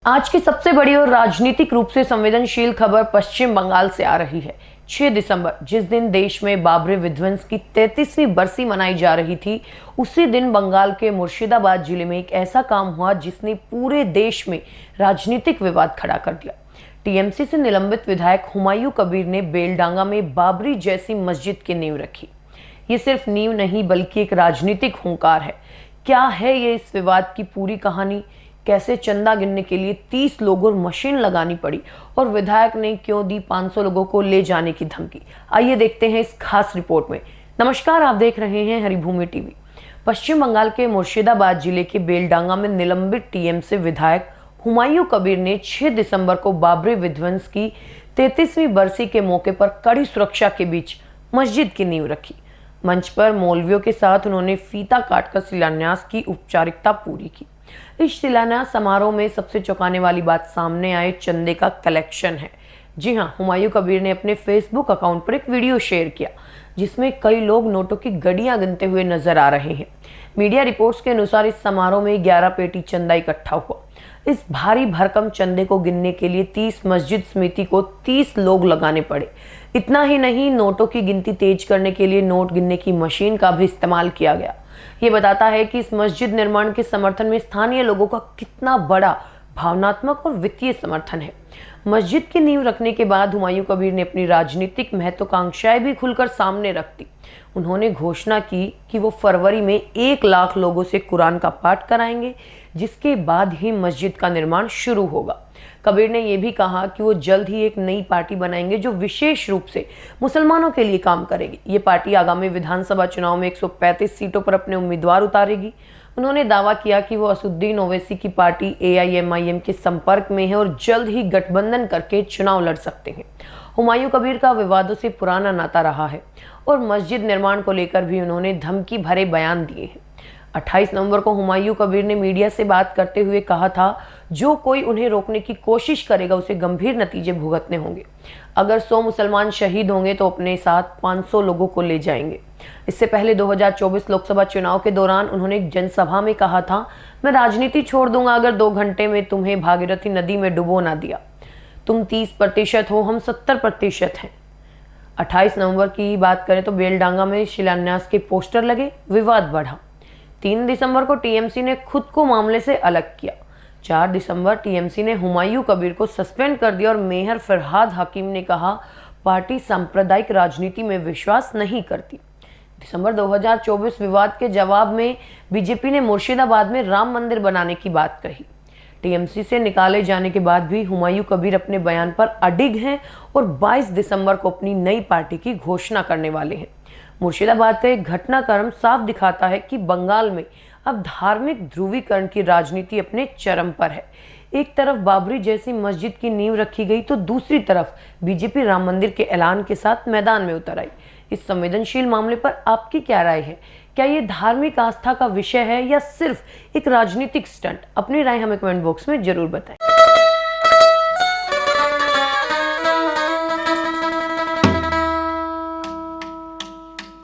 आज की सबसे बड़ी और राजनीतिक रूप से संवेदनशील खबर पश्चिम बंगाल से आ रही है। 6 दिसंबर, जिस दिन देश में बाबरी विध्वंस की 33वीं बरसी मनाई जा रही थी, उसी दिन बंगाल के मुर्शिदाबाद जिले में एक ऐसा काम हुआ जिसने पूरे देश में राजनीतिक विवाद खड़ा कर दिया। टीएमसी से निलंबित विधायक हुमायूं कबीर ने बेलडांगा में बाबरी जैसी मस्जिद की नींव रखी। ये सिर्फ नींव नहीं बल्कि एक राजनीतिक हुंकार है। क्या है ये इस विवाद की पूरी कहानी? कैसे चंदा गिनने के लिए 30 लोगों और मशीन लगानी पड़ी और विधायक ने क्यों दी 500 लोगों को ले जाने की धमकी? आइए देखते हैं इस खास रिपोर्ट में। नमस्कार, आप देख रहे हैं हरिभूमि टीवी। पश्चिम बंगाल के मुर्शिदाबाद जिले के बेलडांगा में निलंबित टीएमसी विधायक हुमायूं कबीर ने 6 दिसंबर को बाबरी विध्वंस की 33वीं बरसी के मौके पर कड़ी सुरक्षा के बीच मस्जिद की नींव रखी। मंच पर मौलवियों के साथ उन्होंने फीता काटकर शिलान्यास की औपचारिकता पूरी की। इस शिलान्यास समारोह में सबसे चौंकाने वाली बात सामने आए चंदे का कलेक्शन है। जी हां, हुमायूं कबीर ने अपने फेसबुक अकाउंट पर एक वीडियो शेयर किया जिसमें कई लोग नोटों की गड़ियां गिनते हुए नजर आ रहे हैं। मीडिया रिपोर्ट्स के अनुसार इस समारोह में 11 पेटी चंदा इकट्ठा हुआ। इस भारी भरकम चंदे को गिनने के लिए 30 मस्जिद समिति को 30 लोग लगाने पड़े। इतना ही नहीं, नोटों की गिनती तेज करने के लिए नोट गिनने की मशीन का भी इस्तेमाल किया गया। ये बताता है कि इस मस्जिद निर्माण के समर्थन में स्थानीय लोगों का कितना बड़ा भावनात्मक और वित्तीय समर्थन है। मस्जिद की नींव रखने के बाद हुमायूं कबीर ने अपनी राजनीतिक महत्वाकांक्षाएं भी खुलकर सामने रख दी। उन्होंने घोषणा की कि वो फरवरी में 1 लाख लोगों से कुरान का पाठ कराएंगे, जिसके बाद ही मस्जिद का निर्माण शुरू होगा। कबीर ने यह भी कहा कि वो जल्द ही एक नई पार्टी बनाएंगे जो विशेष रूप से मुसलमानों के लिए काम करेगी। ये पार्टी आगामी विधानसभा चुनाव में 135 सीटों पर अपने उम्मीदवार उतारेगी। उन्होंने दावा किया कि वो असदुद्दीन ओवैसी की पार्टी एआईएमआईएम के संपर्क में है और जल्द ही गठबंधन करके चुनाव लड़ सकते हैं। हुमायूं कबीर का विवादों से पुराना नाता रहा है और मस्जिद निर्माण को लेकर भी उन्होंने धमकी भरे बयान दिए हैं। 28 नवंबर को हुमायूं कबीर ने मीडिया से बात करते हुए कहा था, जो कोई उन्हें रोकने की कोशिश करेगा उसे गंभीर नतीजे भुगतने होंगे। अगर 100 मुसलमान शहीद होंगे तो अपने साथ 500 लोगों को ले जाएंगे। इससे पहले 2024 लोकसभा चुनाव के दौरान उन्होंने एक जनसभा में कहा था, मैं राजनीति छोड़ दूंगा अगर 2 घंटे में तुम्हें भागीरथी नदी में डुबो ना दिया। तुम 30% हो, हम 70% हैं। 28 नवंबर की बात करें तो बेलडांगा में शिलान्यास के पोस्टर लगे, विवाद बढ़ा। 3 दिसंबर को टीएमसी ने खुद को मामले से अलग किया। 4 दिसंबर टीएमसी ने हुमायूं कबीर को सस्पेंड कर दिया और मेयर फरहाद हकीम ने कहा, पार्टी सांप्रदायिक राजनीति में विश्वास नहीं करती। दिसंबर 2024 विवाद के जवाब में बीजेपी ने मुर्शिदाबाद में राम मंदिर बनाने की बात कही। टीएमसी से निकाले जाने के बाद भी हुमायूं कबीर अपने बयान पर अडिग हैं और 22 दिसंबर को अपनी नई पार्टी की घोषणा करने वाले हैं। मुर्शिदाबाद का एक घटनाक्रम साफ दिखाता है कि बंगाल में अब धार्मिक ध्रुवीकरण की राजनीति अपने चरम पर है। एक तरफ बाबरी जैसी मस्जिद की नींव रखी गई तो दूसरी तरफ बीजेपी राम मंदिर के ऐलान के साथ मैदान में उतर आई। इस संवेदनशील मामले पर आपकी क्या राय है? क्या ये धार्मिक आस्था का विषय है या सिर्फ एक राजनीतिक स्टंट? अपनी राय हमें कमेंट बॉक्स में जरूर बताएं।